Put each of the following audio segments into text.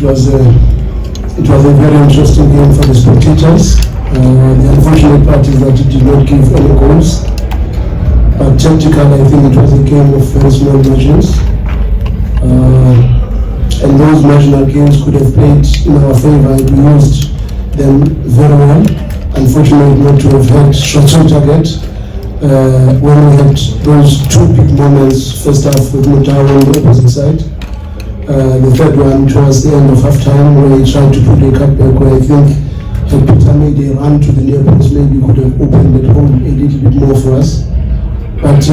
was a very interesting game for the spectators. The unfortunate part is that it did not give any goals. But tactically, I think it was a game of very small margins. And those marginal games could have played in our favor if we used them very well. Unfortunately, not to have had shots on target. When we had those two big moments, first half with Mutau on the opposite side. The third one towards the end of half-time where he tried to put a cutback where I think had Peter made a run to the near post, maybe could have opened it home a little bit more for us. But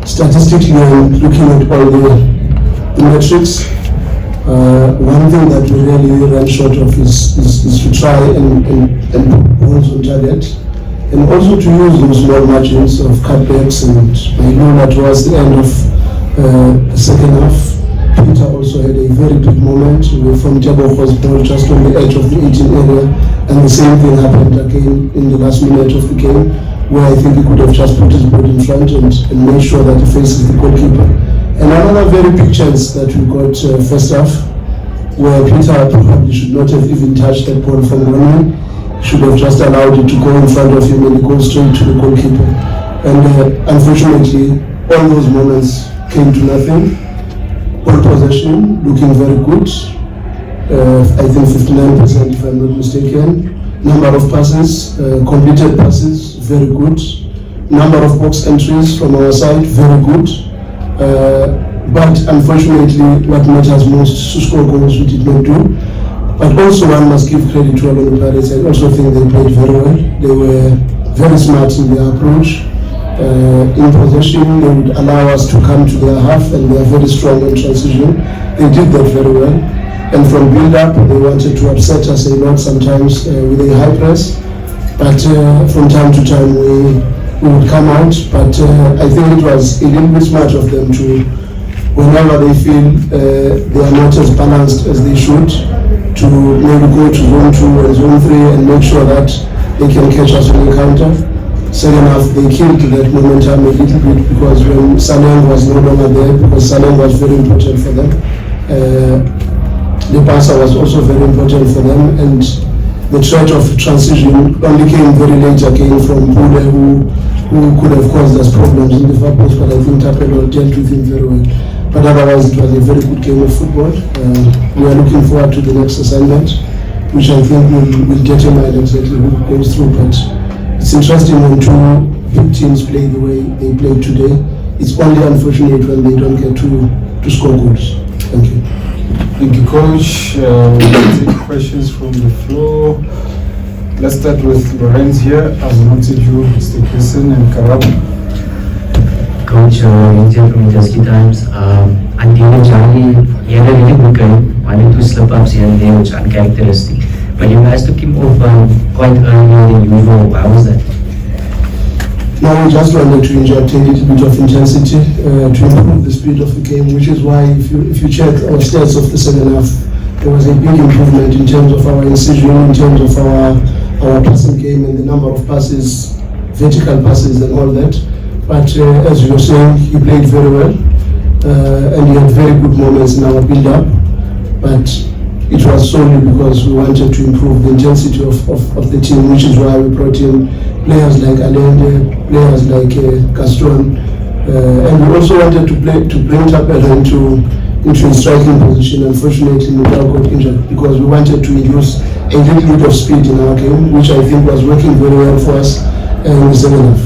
statistically, looking at all the metrics, one thing that we really ran short of is to try and put balls on target, and also to use those small margins of cutbacks. And I know that towards the end of the second half, Peter also had a very big moment from Tebogo's ball just on the edge of the 18 area, and the same thing happened again in the last minute of the game, where I think he could have just put his body in front and made sure that he faces the goalkeeper. And another very big chance that we got first half, where Peter probably should not have even touched that ball from running, should have just allowed it to go in front of him and it goes straight to the goalkeeper. And unfortunately, all those moments came to nothing. Ball possession looking very good. I think 59% if I'm not mistaken. Number of passes, completed passes, very good. Number of box entries from our side, very good. But unfortunately, what matters most, to score goals, we did not do. But also one must give credit to Orlando Pirates. I also think they played very well. They were very smart in their approach. In possession, they would allow us to come to their half, and they are very strong in transition. They did that very well. And from build-up, they wanted to upset us a lot sometimes with a high press. But from time to time, we would come out. But I think it was a little bit smart of them to, whenever they feel they are not as balanced as they should, to maybe go to zone 2 and zone 3 and make sure that they can catch us on the counter. Second half, they killed that momentum a little bit because when Salem was no longer there, because Salem was very important for them. The passer was also very important for them, and the threat of transition only came very late again from Pule, who could have caused us problems in the far post, but I think Tapelo dealt with him very well. But otherwise, it was a very good game of football. We are looking forward to the next assignment, which I think will determine exactly who goes through. But it's interesting when two big teams play the way they played today. It's only unfortunate when they don't get to score goals. Thank you. Thank you, Coach. We'll take questions from the floor. Let's start with Lorenz here. I've noted you, Mr. Christian and Karab. Coach, Indian from Industry Times. I think Charlie, he had a really good game. 1 or 2 slip-ups here and there, which are uncharacteristic. But you guys took him off quite early than usual. Why was that? No, we just wanted to inject a little bit of intensity to improve the speed of the game, which is why if you check our stats of the second half, there was a big improvement in terms of our incision, in terms of our passing game and the number of passes, vertical passes and all that. But as you were saying, he played very well and he had very good moments in our build-up. But it was solely because we wanted to improve the intensity of the team, which is why we brought in players like Allende, players like Gaston, and we also wanted to bring Tapelo into a striking position. Unfortunately, Mutau got injured because we wanted to induce a little bit of speed in our game, which I think was working very well for us in the second half.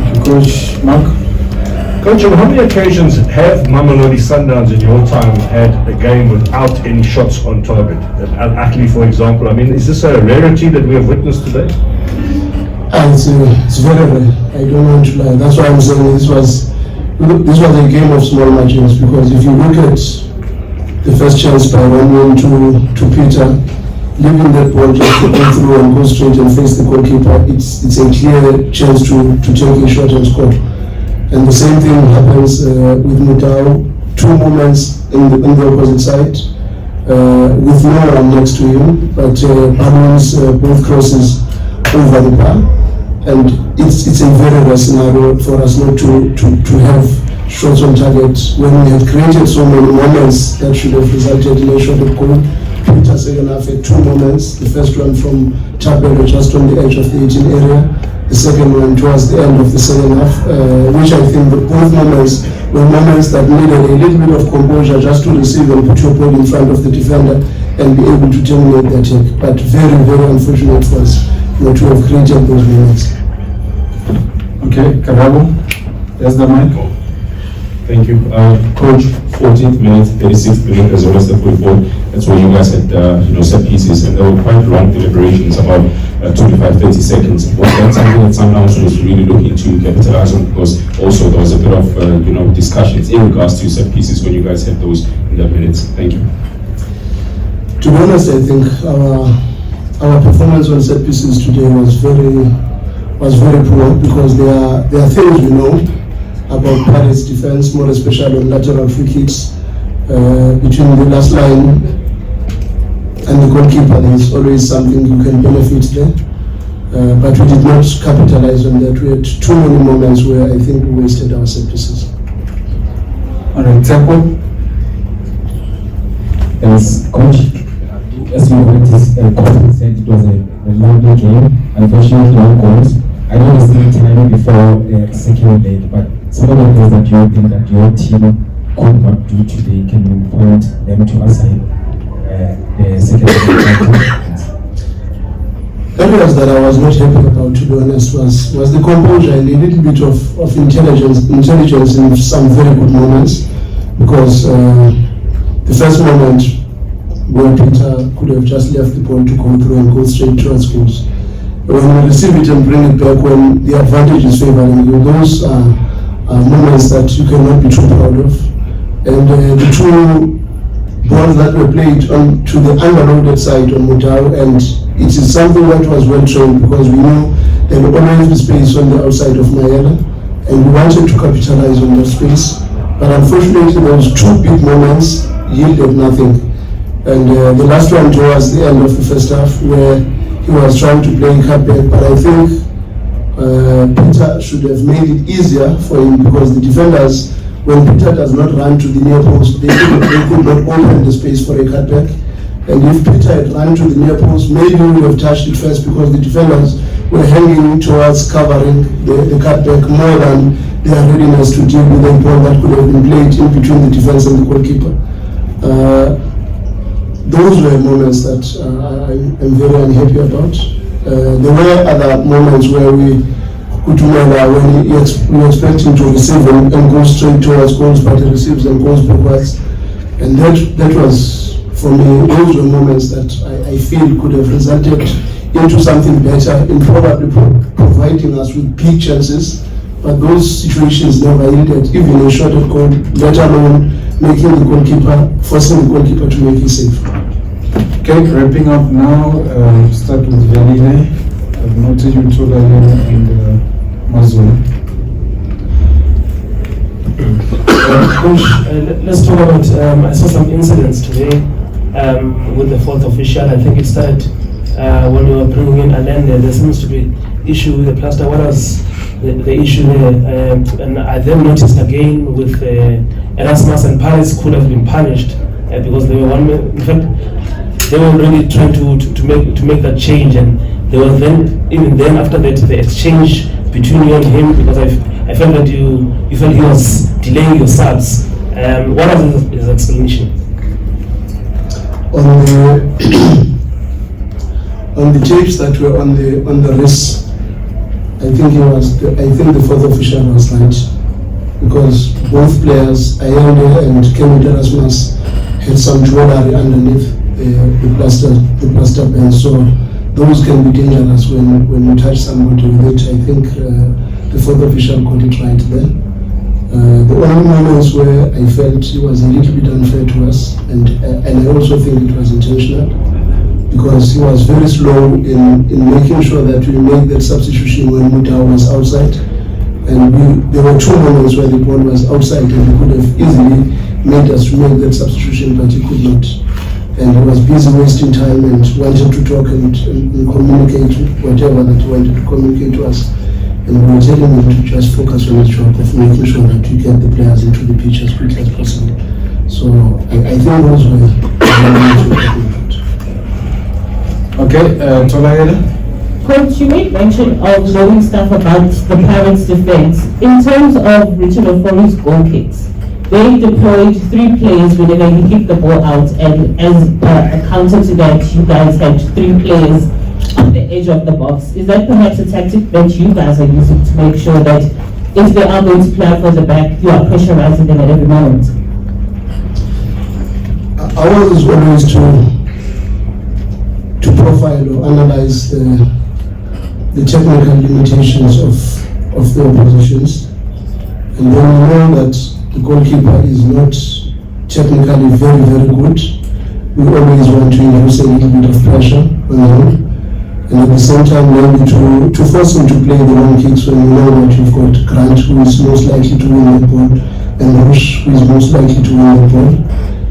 Thank you, Coach. Mark? Coach, on how many occasions have Mamelodi Sundowns in your time had a game without any shots on target? Actually, for example, I mean, is this a rarity that we have witnessed today? It's very rare. I don't want to lie. That's why I'm saying this was a game of small margins, because if you look at the first chance by running to Peter, leaving that ball just to go through and go straight and face the goalkeeper, it's a clear chance to take a shot and score. And the same thing happens with Mutau. 2 moments in the opposite side with no one next to him, but balance both crosses over the bar. And it's a very rare scenario for us not to have shots on target when we had created so many moments that should have resulted in a shot of goal. Peter second half had 2 moments. The first one from Chapel just on the edge of the 18 area. The second one towards the end of the second half, which I think both moments were moments that needed a little bit of composure just to receive and put your ball in front of the defender and be able to terminate the attack. But very, very unfortunate for us not to have created those moments. Okay, Karabo, there's the mic. Thank you. Coach, 14th minute, 36th minute as well as the football. That's when you guys had set pieces, and there were quite long deliberations about 25-30 seconds. Was that something that Sundowns was really looking to capitalize on? Because also there was a bit of discussions in regards to set pieces when you guys had those in that minutes. Thank you. To be honest, I think our performance on set pieces today was very poor, because there are things we know about Paris defense, more especially on lateral free kicks between the last line and the goalkeeper. There is always something you can benefit there, but we did not capitalize on that. We had too many moments where I think we wasted our set pieces. All right, Temple. As coach, as you already said, it was a lovely game. Unfortunately, no goals. I know it's still time before the second leg, but some of the things that you think that your team could not do today, can you point them to aside the second leg? Areas that I was not happy about, to be honest, was the composure and a little bit of intelligence in some very good moments, because the first moment where Peter could have just left the ball to go through and go straight towards goals. When we receive it and bring it back when the advantage is favoring you, those are moments that you cannot be too proud of. And the 2 balls that were played on to the underloaded side on Mutau, and it is something that was well trained, because we know there will always be space on the outside of Mayela, and we wanted to capitalize on that space. But unfortunately, those 2 big moments yielded nothing. And the last one towards the end of the first half, where he was trying to play cutback, but I think Peter should have made it easier for him, because the defenders, when Peter does not run to the near post, they could not open the space for a cutback. And if Peter had run to the near post, maybe we would have touched it first, because the defenders were hanging towards covering the cutback more than their readiness to deal with a ball that could have been played in between the defense and the goalkeeper. Those were moments that I'm very unhappy about. There were other moments where when we expect him to receive and go straight towards goals, but he receives and goes backwards. And that was, for me, those were moments that I feel could have resulted into something better, in probably providing us with big chances. But those situations never yielded even a shot at goal, let alone forcing the goalkeeper to make it safe. Okay, wrapping up now, start with Vanille. I've noted you told earlier and Mazul. Coach, let's talk about, I saw some incidents today with the 4th official. I think it started when we were bringing in Alende. There seems to be issue with the plaster. What was the issue there? And I then noticed again with Erasmus and Paris could have been punished because they were in fact, they were really trying to make that change, and they were then after that the exchange between you and him, because I felt that you felt he was delaying your subs. What was his explanation? On the tapes that were on the wrist, I think the 4th official was right, because both players, Ayende and Kennedy Erasmus, had some jewelry underneath the plaster band, so those can be dangerous when you touch somebody with it. I think the 4th official got it right there. The only moments where I felt it was a little bit unfair to us, and I also think it was intentional, because he was very slow in making sure that we made that substitution when Mutau was outside. And there were 2 moments where the ball was outside, and he could have easily made us to make that substitution, but he could not. And he was busy wasting time and wanted to talk and communicate whatever that he wanted to communicate to us and we were telling him to just focus on his job of making sure that we get the players into the pitch as quickly as possible. So I think those were Okay, Tolayela. Coach, you made mention of knowing stuff about the Pirates' defense. In terms of Richard Ofori's goal kicks, they deployed 3 players whenever he kicked the ball out, and as a counter to that, you guys had 3 players on the edge of the box. Is that perhaps a tactic that you guys are using to make sure that if they are going to play for the back, you are pressurizing them at every moment? Our is always to profile or analyze the technical limitations of the oppositions, and when we know that the goalkeeper is not technically very, very good, we always want to use a little bit of pressure on him, and at the same time maybe to force him to play the long kicks when we know that you've got Grant, who is most likely to win the ball, and Rush, who is most likely to win the ball.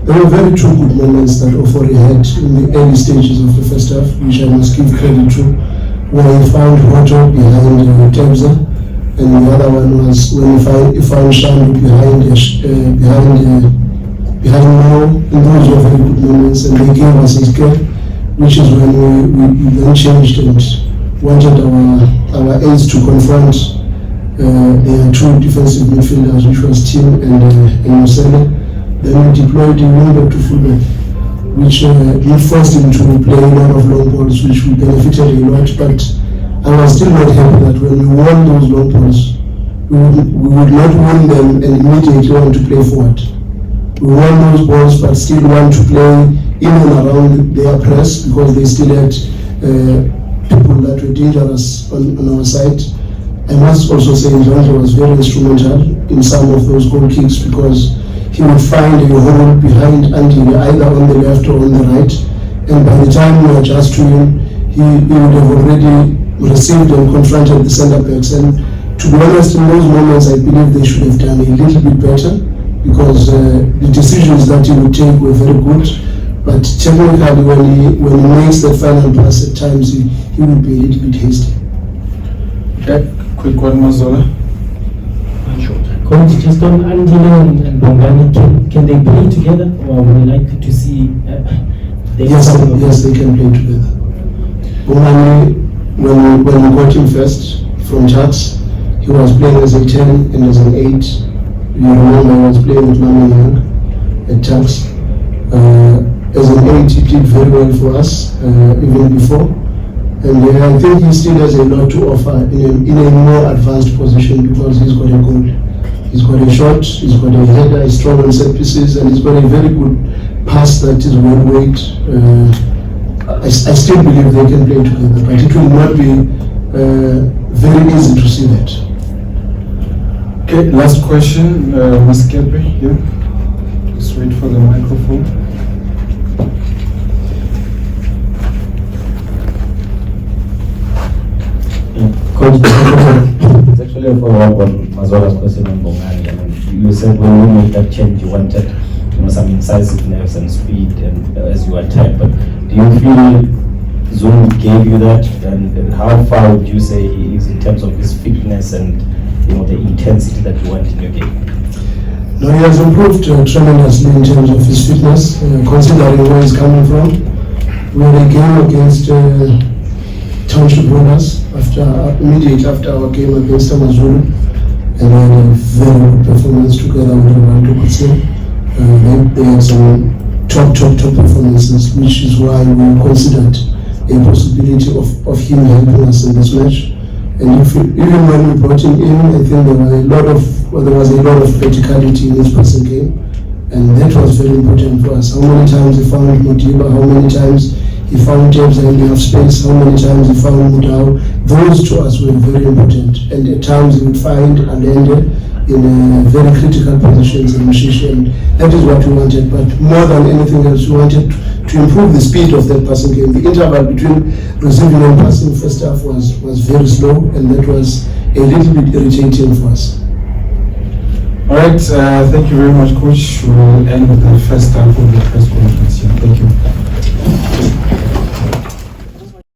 There were very two good moments that Ofori had in the early stages of the first half, which I must give credit to, where he found Roto behind Tebza, and the other one was when he found Shandu behind Mo, and those were very good moments, and they gave us his care, which is when we then changed and wanted our aides to confront their two defensive midfielders, which was Tim and Musele. Then we deployed him back to fullback, which we forced him to play a lot of long balls, which we benefited a lot. But I was still not happy that when we won those long balls, we would not win them and immediately want to play forward. We won those balls, but still want to play in and around their press because they still had people that were dangerous on our side. I must also say Njanja was very instrumental in some of those goal kicks because he would find a hole behind Andy either on the left or on the right, and by the time we adjust to him, he would have already received and confronted the centre backs. And to be honest, in those moments I believe they should have done a little bit better because the decisions that he would take were very good, but technically when he makes that final pass at times he would be a little bit hasty. Okay, quick one, Mazola. Coach, just on Andile and Bongani, can they play together, or would you like to see Yes, they can play together. Bongani, when we got him first from Jacks, he was playing as a 10 and as an 8. You remember I was playing with Mamelodi at Jacks. As an 8, he did very well for us, even before. And I think he still has a lot to offer in a more advanced position because he's got a goal. He's got a shot, he's got a header, he's strong on set pieces, and he's got a very good pass that is well weight. I still believe they can play together, but it will not be very easy to see that. Okay, last question, Ms. Kedri, here. Just wait for the microphone. Coach, it's actually a follow-up on Mazola's question on Bongani. I mean, you said when you made that change, you wanted some incisiveness and speed and as you attack. But do you feel Zungu gave you that? And how far would you say he is in terms of his fitness and the intensity that you want in your game? No, he has improved tremendously in terms of his fitness, considering where he's coming from. We had a game against Township Brothers immediately after our game against Amazulu, and we had a very good performance together with Ronaldo Kutse. They had some top performances, which is why we considered a possibility of him helping us in this match. And even when we brought him in, I think there was a lot of verticality in his passing game, and that was very important for us. How many times he found Modiba, how many times he found James and enough space, how many times he found Mudau. Those to us were very important, and at times he would find Alende in very critical positions in Mshishi, and that is what we wanted. But more than anything else, we wanted to improve the speed of that passing game. The interval between receiving and passing first half was very slow, and that was a little bit irritating for us. All right, thank you very much, Coach. We'll end with the first half of the press conference here. Thank you.